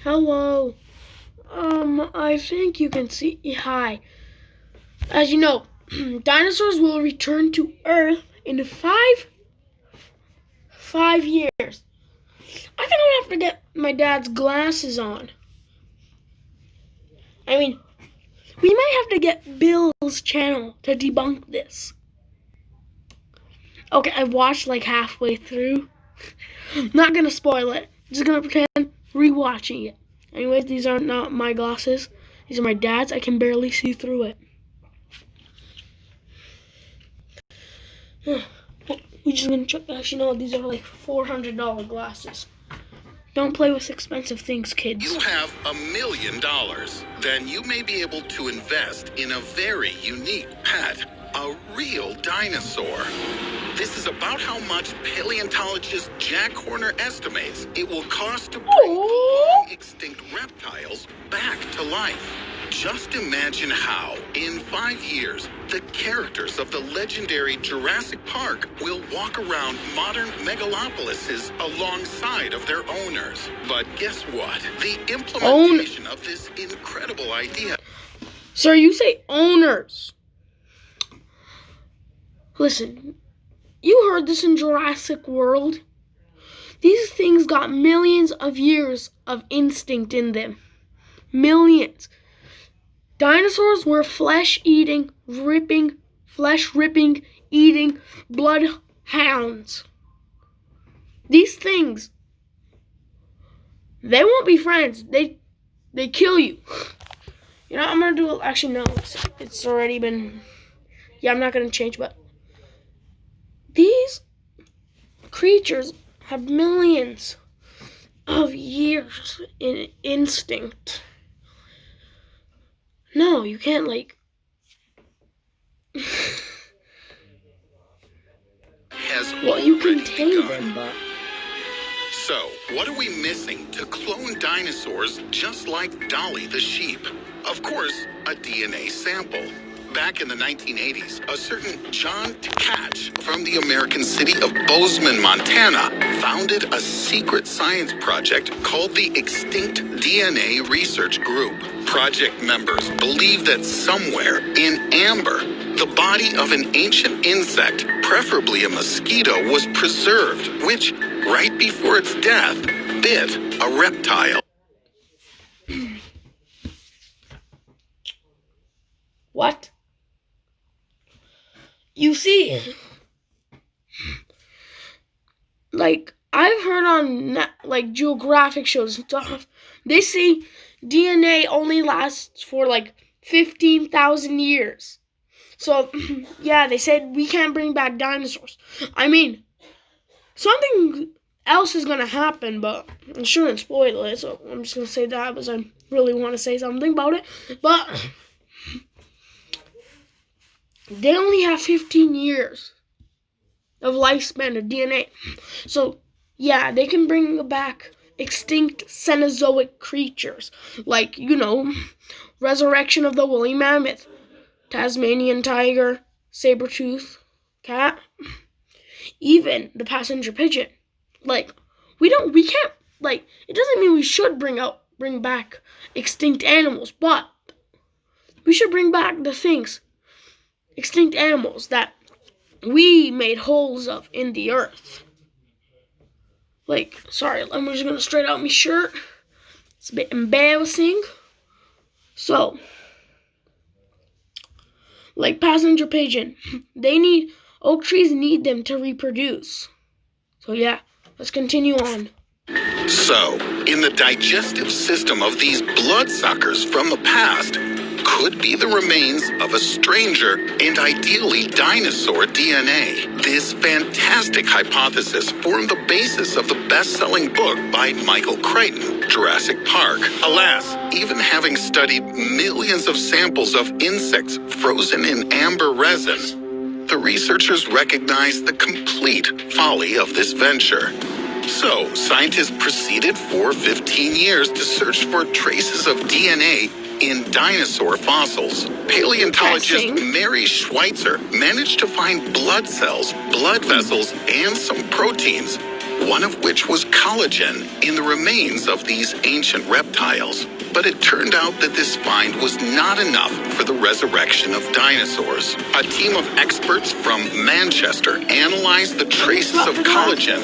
Hello. I think you can see. Hi. As you know, dinosaurs will return to Earth in five years. I think I'm gonna have to get my dad's glasses on. I mean, we might have to get Bill's channel to debunk this. Okay, I've watched like halfway through. Not gonna spoil it. Just gonna pretend rewatching it. Anyways, these are not my glasses. These are my dad's. I can barely see through it. We're just gonna check. Actually, no, these are like $400 glasses. Don't play with expensive things, kids. You have $1 million. Then you may be able to invest in a very unique pet, a real dinosaur. This is about how much paleontologist Jack Horner estimates it will cost to bring long extinct reptiles back to life. Just imagine how, in 5 years, the characters of the legendary Jurassic Park will walk around modern megalopolises alongside of their owners. But guess what? The implementation of this incredible idea... Sir, you say owners. Listen, you heard this in Jurassic World. These things got millions of years of instinct in them. Millions. Dinosaurs were flesh-ripping, eating bloodhounds. These things, they won't be friends. They kill you. You know, I'm gonna do it. Actually, no, it's already been. Yeah, I'm not gonna change, but these creatures have millions of years in instinct. No, you can't, like... well, you can tame them, but... So, what are we missing to clone dinosaurs just like Dolly the sheep? Of course, a DNA sample. Back in the 1980s, a certain John Tkach from the American city of Bozeman, Montana, founded a secret science project called the Extinct DNA Research Group. Project members believe that somewhere in amber, the body of an ancient insect, preferably a mosquito, was preserved, which, right before its death, bit a reptile. What? You see, like, I've heard on, like, geographic shows and stuff, they say DNA only lasts for, like, 15,000 years. So, yeah, they said we can't bring back dinosaurs. I mean, something else is going to happen, but I shouldn't spoil it, so I'm just going to say that because I really want to say something about it. But they only have 15 years of lifespan of DNA. So, yeah, they can bring back extinct Cenozoic creatures. Like, you know, resurrection of the woolly mammoth, Tasmanian tiger, saber-tooth cat, even the passenger pigeon. Like, we can't, like, it doesn't mean we should bring back extinct animals, but we should bring back the things, extinct animals that we made holes of in the earth. Like, sorry, I'm just gonna straight out my shirt. It's a bit embarrassing. So, like passenger pigeon, oak trees need them to reproduce. So yeah, let's continue on. So, in the digestive system of these bloodsuckers from the past, could be the remains of a stranger and ideally dinosaur DNA. This fantastic hypothesis formed the basis of the best-selling book by Michael Crichton, Jurassic Park. Alas, even having studied millions of samples of insects frozen in amber resin, the researchers recognized the complete folly of this venture. So, scientists proceeded for 15 years to search for traces of DNA in dinosaur fossils. Paleontologist Mary Schweitzer managed to find blood cells, blood vessels, and some proteins. one of which was collagen in the remains of these ancient reptiles. But it turned out that this find was not enough for the resurrection of dinosaurs. A team of experts from Manchester analyzed the traces of collagen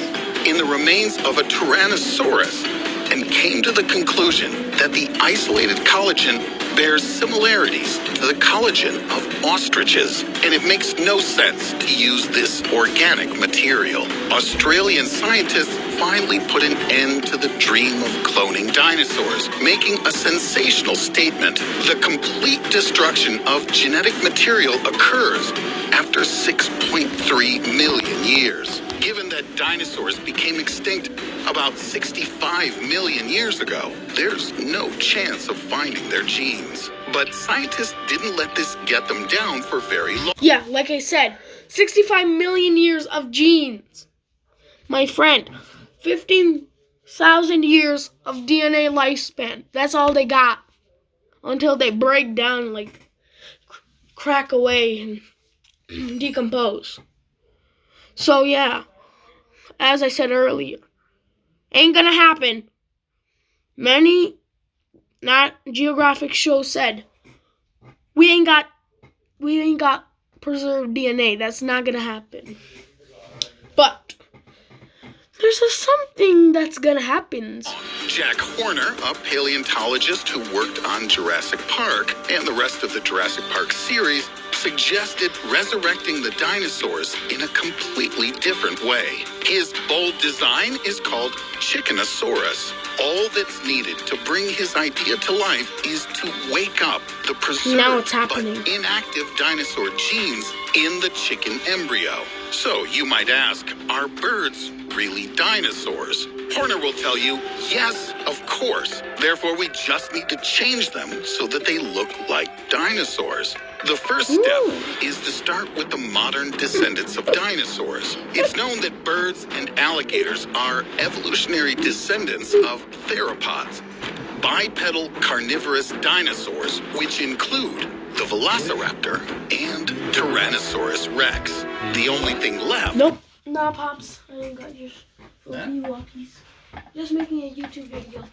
in the remains of a Tyrannosaurus and came to the conclusion that the isolated collagen bears similarities to the collagen of ostriches, and it makes no sense to use this organic material. Australian scientists finally put an end to the dream of cloning dinosaurs, making a sensational statement. The complete destruction of genetic material occurs after 6.3 million years. Given that dinosaurs became extinct about 65 million years ago, there's no chance of finding their genes. But scientists didn't let this get them down for very long. Yeah, like I said, 65 million years of genes. My friend, 15,000 years of DNA lifespan. That's all they got. Until they break down, like, crack away and decompose. So, yeah, as I said earlier, ain't gonna happen. Many Geographic shows said, we ain't got preserved DNA. That's not gonna happen. But there's something that's gonna happen. Jack Horner, a paleontologist who worked on Jurassic Park and the rest of the Jurassic Park series, suggested resurrecting the dinosaurs in a completely different way. His bold design is called Chickenosaurus. All that's needed to bring his idea to life is to wake up the preserved but inactive dinosaur genes in the chicken embryo. So you might ask, are birds really dinosaurs? Horner will tell you, yes, of course. Therefore, we just need to change them so that they look like dinosaurs. The first step is to start with the modern descendants of dinosaurs. It's known that birds and alligators are evolutionary descendants of theropods, bipedal carnivorous dinosaurs, which include the Velociraptor and Tyrannosaurus rex. The only thing left... Nope. Nah, Pops. I ain't got your walkies. Just making a YouTube video.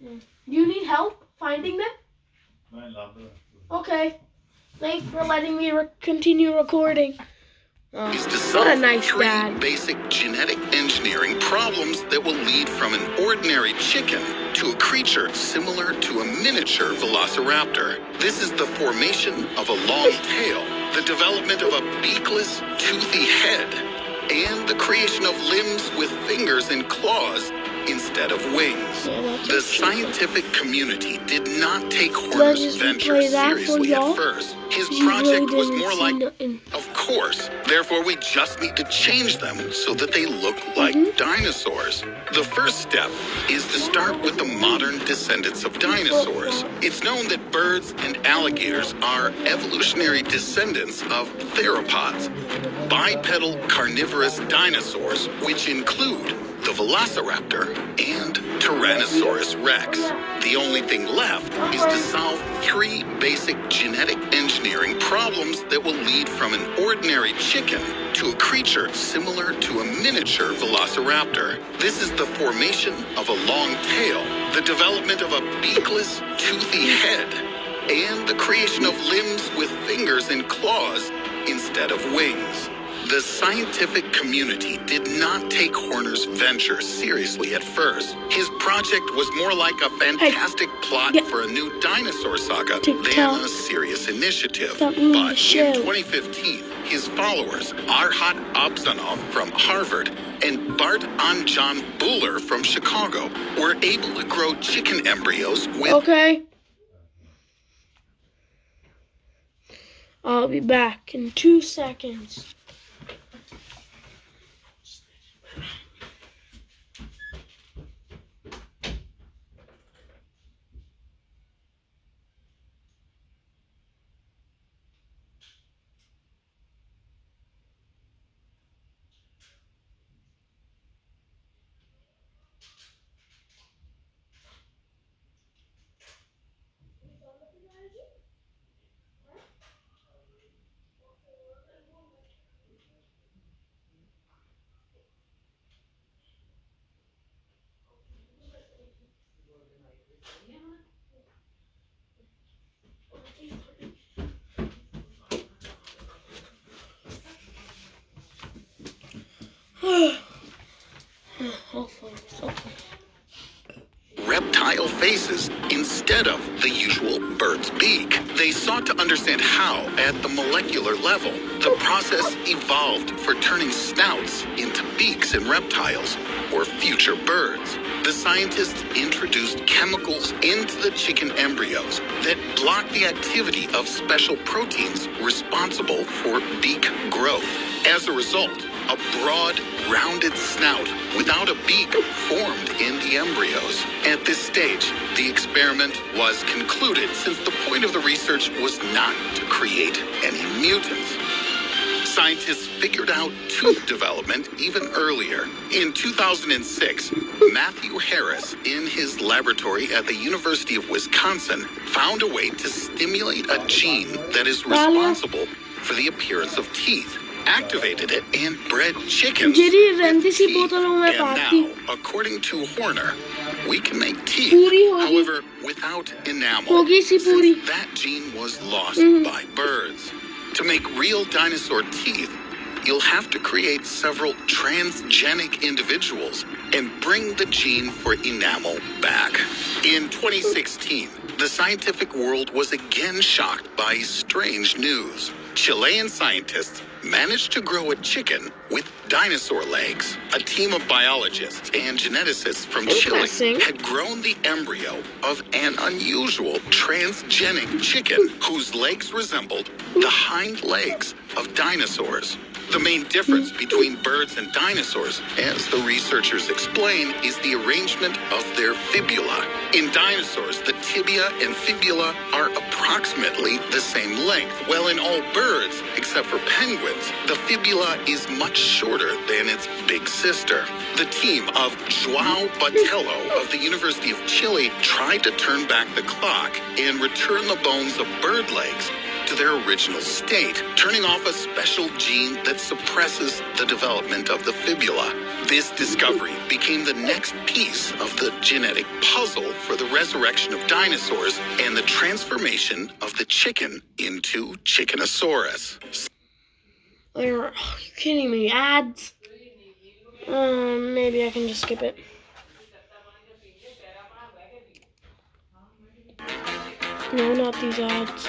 Do you need help finding them? Okay. Thanks for letting me continue recording. Is to What solve a nice three dad. basic genetic engineering problems that will lead from an ordinary chicken to a creature similar to a miniature velociraptor. This is the formation of a long tail, the development of a beakless, toothy head, and the creation of limbs with fingers and claws instead of wings. The scientific community did not take Horner's venture seriously at first. His project was more like, of course, therefore we just need to change them so that they look like dinosaurs. The first step is to start with the modern descendants of dinosaurs. It's known that birds and alligators are evolutionary descendants of theropods, bipedal carnivorous dinosaurs, which include the Velociraptor and Tyrannosaurus rex. The only thing left is to solve three basic genetic engineering problems that will lead from an ordinary chicken to a creature similar to a miniature velociraptor. This is the formation of a long tail, the development of a beakless, toothy head, and the creation of limbs with fingers and claws instead of wings. The scientific community did not take Horner's venture seriously at first. His project was more like a fantastic plot for a new dinosaur saga than a serious initiative. But in 2015, his followers, Arhat Abzanov from Harvard and Bart Anjan Buller from Chicago, were able to grow chicken embryos with... Okay. I'll be back in 2 seconds. Hopefully. Reptile faces instead of the usual bird's beak. They sought to understand how, at the molecular level, the process evolved for turning snouts into beaks in reptiles or future birds. The scientists introduced chemicals into the chicken embryos that block the activity of special proteins responsible for beak growth. As a result, a broad, rounded snout without a beak formed in the embryos. At this stage, the experiment was concluded since the point of the research was not to create any mutants. Scientists figured out tooth development even earlier. In 2006, Matthew Harris, in his laboratory at the University of Wisconsin, found a way to stimulate a gene that is responsible for the appearance of teeth. Activated it and bred chickens with teeth. And now, according to Horner, we can make teeth, however, without enamel, since that gene was lost by birds. To make real dinosaur teeth, you'll have to create several transgenic individuals and bring the gene for enamel back. In 2016, the scientific world was again shocked by strange news. Chilean scientists managed to grow a chicken with dinosaur legs. A team of biologists and geneticists from Chile had grown the embryo of an unusual transgenic chicken whose legs resembled the hind legs of dinosaurs. The main difference between birds and dinosaurs, as the researchers explain, is the arrangement of their fibula. In dinosaurs, the tibia and fibula are approximately the same length, while in all birds, except for penguins, the fibula is much shorter than its big sister. The team of João Botelho of the University of Chile tried to turn back the clock and return the bones of bird legs to their original state, turning off a special gene that suppresses the development of the fibula. This discovery became the next piece of the genetic puzzle for the resurrection of dinosaurs and the transformation of the chicken into Chickenosaurus. Are you kidding me? Ads? Maybe I can just skip it. No, not these ads.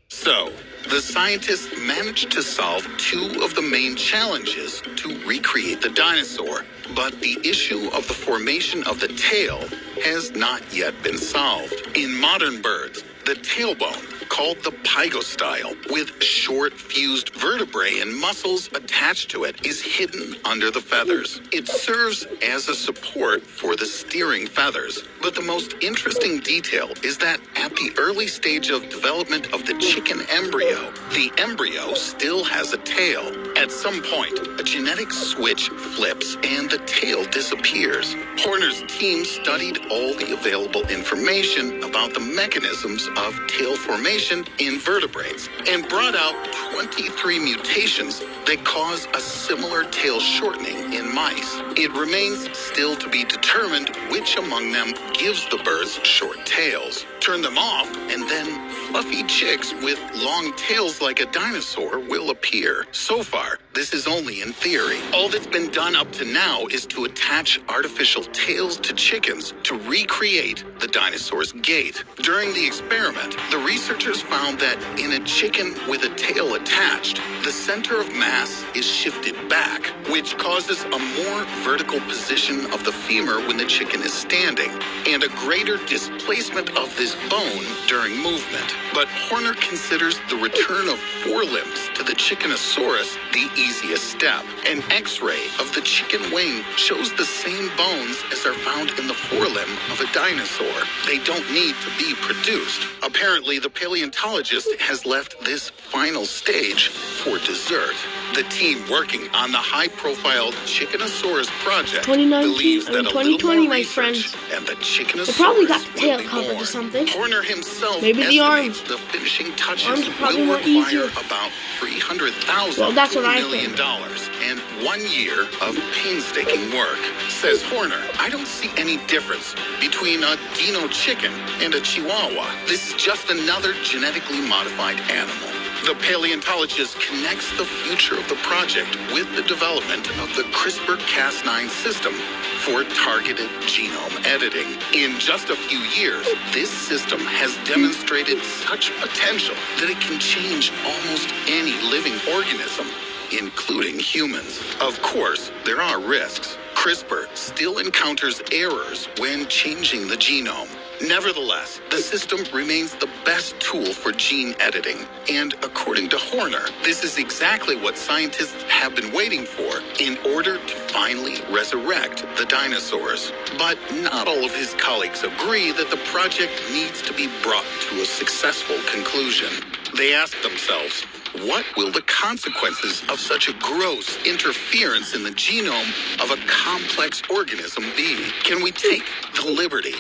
So, the scientists managed to solve two of the main challenges to recreate the dinosaur, but the issue of the formation of the tail has not yet been solved. In modern birds, the tailbone, called the pygostyle, with short fused vertebrae and muscles attached to it, is hidden under the feathers. It serves as a support for the steering feathers. But the most interesting detail is that at the early stage of development of the chicken embryo, the embryo still has a tail. At some point, a genetic switch flips and the tail disappears. Horner's team studied all the available information about the mechanisms of tail formation in vertebrates and brought out 23 mutations that cause a similar tail shortening in mice. It remains still to be determined which among them gives the birds short tails. Turn them off, and then fluffy chicks with long tails like a dinosaur will appear. So far, this is only in theory. All that's been done up to now is to attach artificial tails to chickens to recreate the dinosaur's gait. During the experiment, the researchers found that in a chicken with a tail attached, the center of mass is shifted back, which causes a more vertical position of the femur when the chicken is standing, and a greater displacement of this bone during movement. But Horner considers the return of forelimbs to the Chickenosaurus the easiest step. An X-ray of the chicken wing shows the same bones as are found in the forelimb of a dinosaur. They don't need to be produced. Apparently, the paleontologist has left this final stage for dessert. The team working on the high-profile Chickenosaurus project believes that a little more research and the Chickenosaurus probably got the tail will be covered born. or something. Horner himself Maybe the estimates arms. the finishing touches Arms are probably will more require easier. about $300,000 Well, that's to what I $1 million think. and 1 year of painstaking work. Says Horner, I don't see any difference between a Dino chicken and a Chihuahua. This is just another genetically modified animal. The paleontologist connects the future of the project with the development of the CRISPR-Cas9 system for targeted genome editing. In just a few years, this system has demonstrated such potential that it can change almost any living organism, including humans. Of course, there are risks. CRISPR still encounters errors when changing the genome. Nevertheless, the system remains the best tool for gene editing. And according to Horner, this is exactly what scientists have been waiting for in order to finally resurrect the dinosaurs. But not all of his colleagues agree that the project needs to be brought to a successful conclusion. They ask themselves, what will the consequences of such a gross interference in the genome of a complex organism be? Can we take the liberty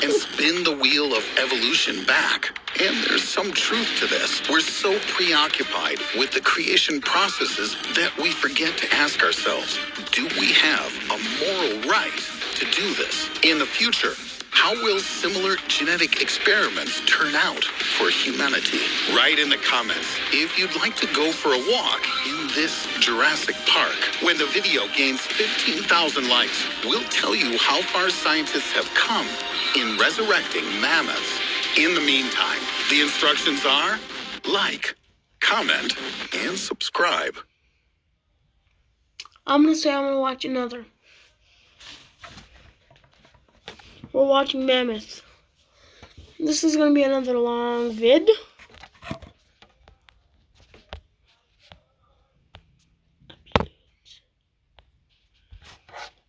and spin the wheel of evolution back? And there's some truth to this. We're so preoccupied with the creation processes that we forget to ask ourselves, do we have a moral right to do this? In the future, how will similar genetic experiments turn out for humanity? Write in the comments if you'd like to go for a walk in this Jurassic Park. When the video gains 15,000 likes, we'll tell you how far scientists have come in resurrecting mammoths. In the meantime, the instructions are like, comment, and subscribe. I'm going to say I'm going to watch another. We're watching mammoths. This is going to be another long vid.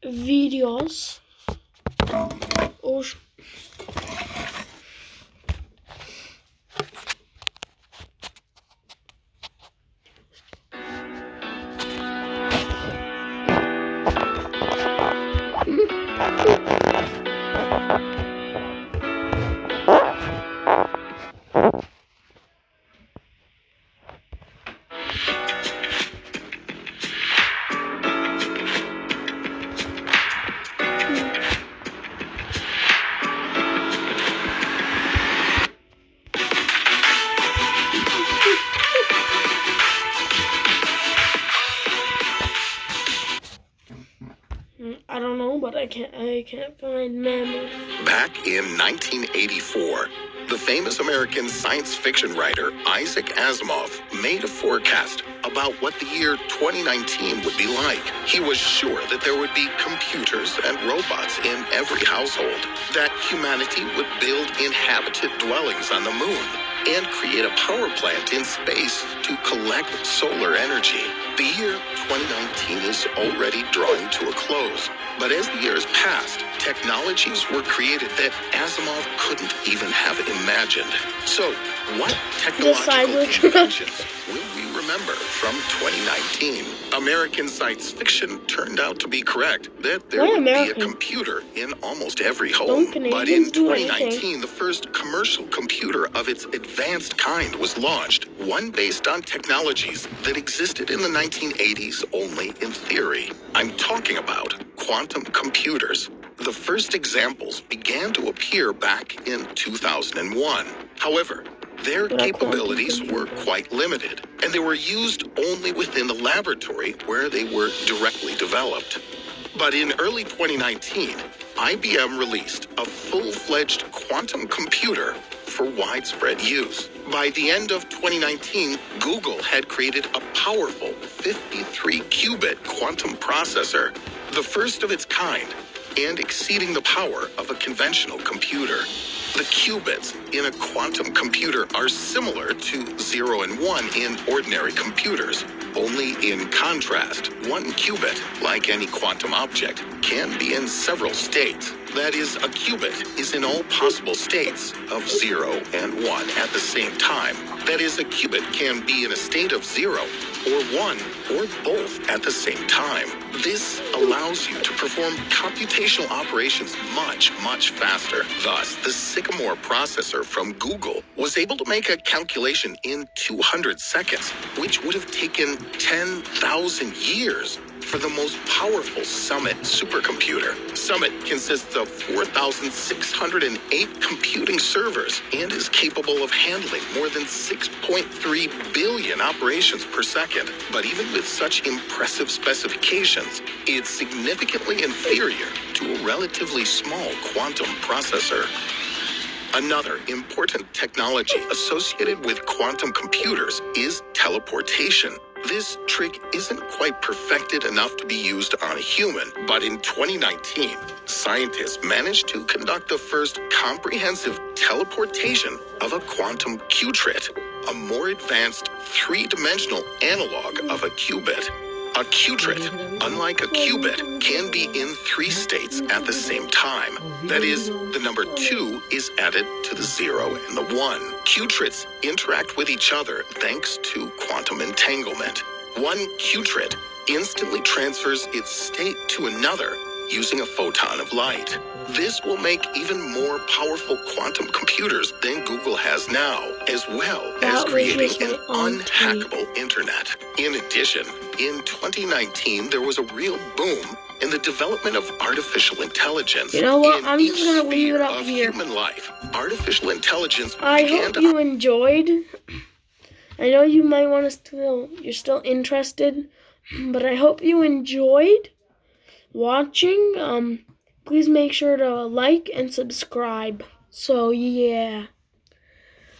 Videos. Oh, I don't know, but I can't find mammoth. Back in 1984, the famous American science fiction writer Isaac Asimov made a forecast about what the year 2019 would be like. He was sure that there would be computers and robots in every household, that humanity would build inhabited dwellings on the moon, and create a power plant in space to collect solar energy. The year 2019 is already drawing to a close. But as the years passed, technologies were created that Asimov couldn't even have imagined. So, what technological inventions will we remember from 2019? American science fiction turned out to be correct, that there would be a computer in almost every home. But in 2019, the first commercial computer of its advanced kind was launched, one based on technologies that existed in the 1980s only in theory. I'm talking about quantum computers. The first examples began to appear back in 2001. However, their capabilities were quite limited, and they were used only within the laboratory where they were directly developed. But in early 2019, IBM released a full-fledged quantum computer for widespread use. By the end of 2019, Google had created a powerful 53-qubit quantum processor, the first of its kind, and exceeding the power of a conventional computer. The qubits in a quantum computer are similar to 0 and 1 in ordinary computers. Only in contrast, one qubit, like any quantum object, can be in several states. That is, a qubit is in all possible states of 0 and 1 at the same time. That is, a qubit can be in a state of 0 or 1 or both at the same time. This allows you to perform computational operations much, much faster. Thus, the Sycamore processor from Google was able to make a calculation in 200 seconds, which would have taken 10,000 years for for the most powerful Summit supercomputer. Summit consists of 4,608 computing servers and is capable of handling more than 6.3 billion operations per second. But even with such impressive specifications, it's significantly inferior to a relatively small quantum processor. Another important technology associated with quantum computers is teleportation. This trick isn't quite perfected enough to be used on a human, but in 2019, scientists managed to conduct the first comprehensive teleportation of a quantum qubit, a more advanced three-dimensional analog of a qubit. A qubit, unlike a qubit, can be in three states at the same time. That is, the number 2 is added to the 0 and the 1. Qubits interact with each other thanks to quantum entanglement. One qubit instantly transfers its state to another using a photon of light. This will make even more powerful quantum computers than Google has now, as well as creating an unhackable internet. In addition, in 2019, there was a real boom in the development of artificial intelligence. You know what? In I'm just gonna each leave it sphere up of here. human life, artificial intelligence I began hope to you enjoyed. I know you might want to still, you're still interested, but I hope you enjoyed watching. Please make sure to like and subscribe. So yeah,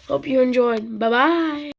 hope you enjoyed. Bye bye.